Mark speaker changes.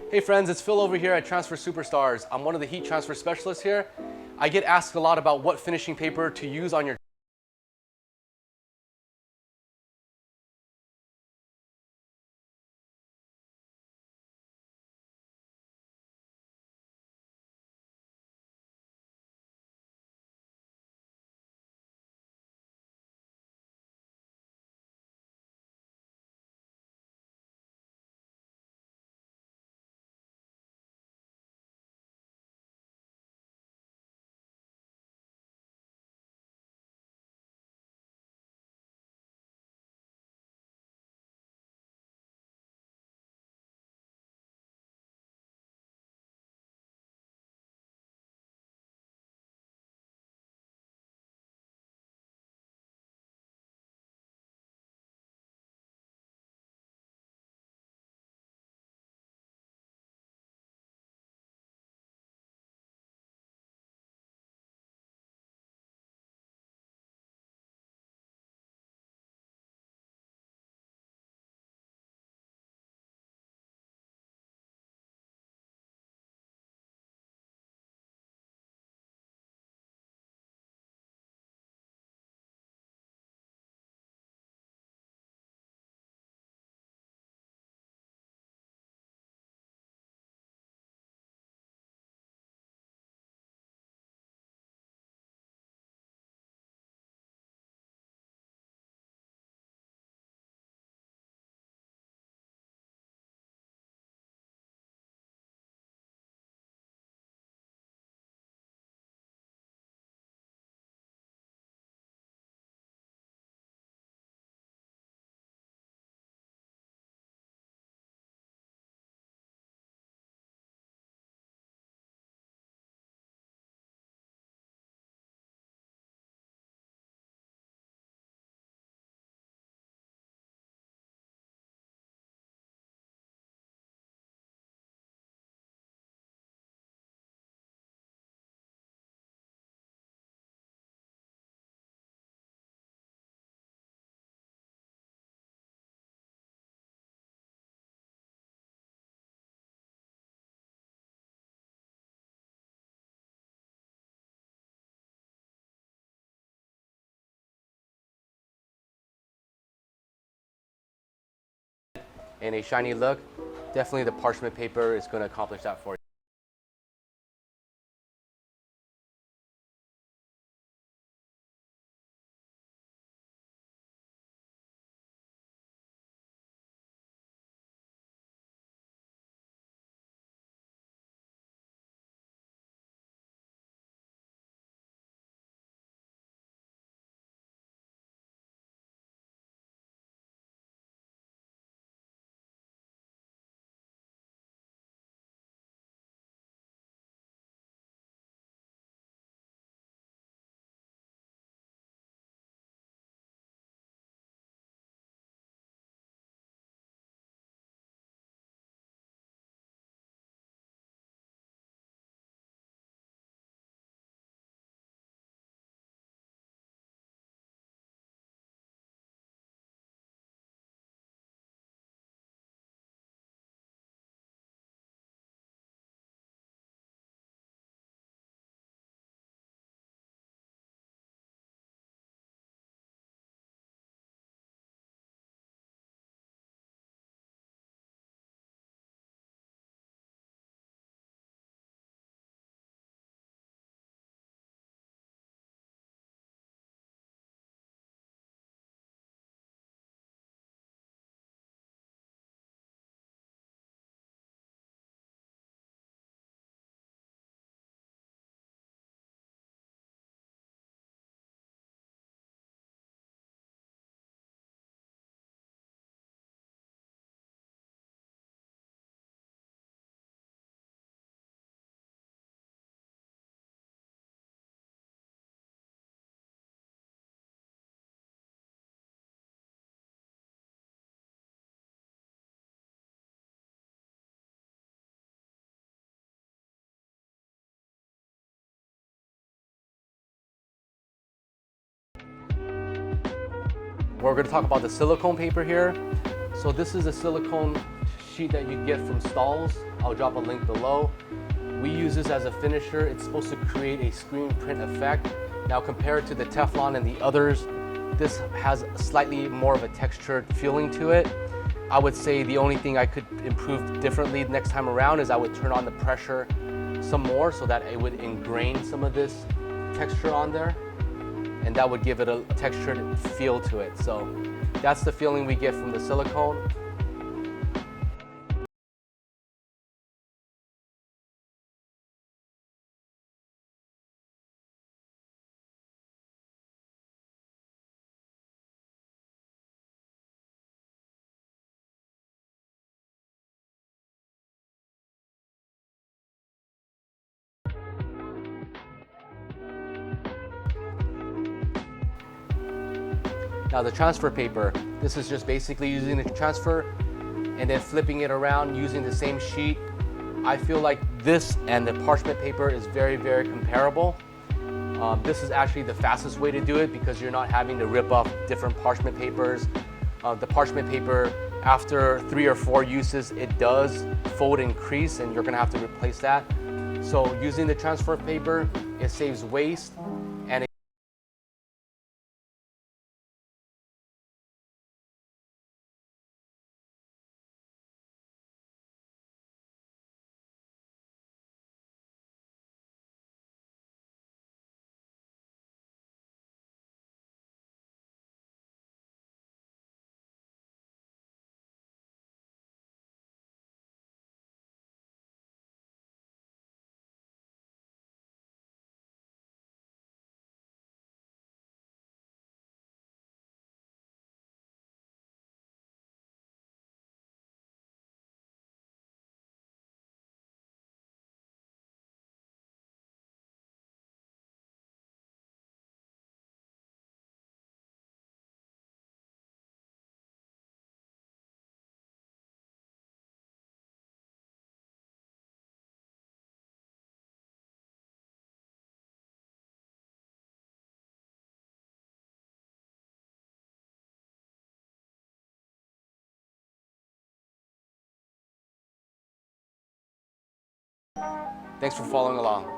Speaker 1: Hey friends, it's Phil over here at Transfer Superstars. I'm one of the heat transfer specialists here. I get asked a lot about what finishing paper to use on your and a shiny look, definitely the parchment paper is going to accomplish that for you. We're going to talk about the silicone paper here. So this is a silicone sheet that you get from Stahls. I'll drop a link below. We use this as a finisher. It's supposed to create a screen print effect. Now compared to the Teflon and the others, this has slightly more of a textured feeling to it. I would say the only thing I could improve differently next time around is I would turn on the pressure some more so that it would ingrain some of this texture on there, and that would give it a textured feel to it. So that's the feeling we get from the silicone. Now the transfer paper, this is just basically using the transfer and then flipping it around using the same sheet. I feel like this and the parchment paper is very, very comparable. This is actually the fastest way to do it because you're not having to rip off different parchment papers. The parchment paper, after 3 or 4 uses, it does fold and crease and you're gonna have to replace that. So using the transfer paper, it saves waste and thanks for following along.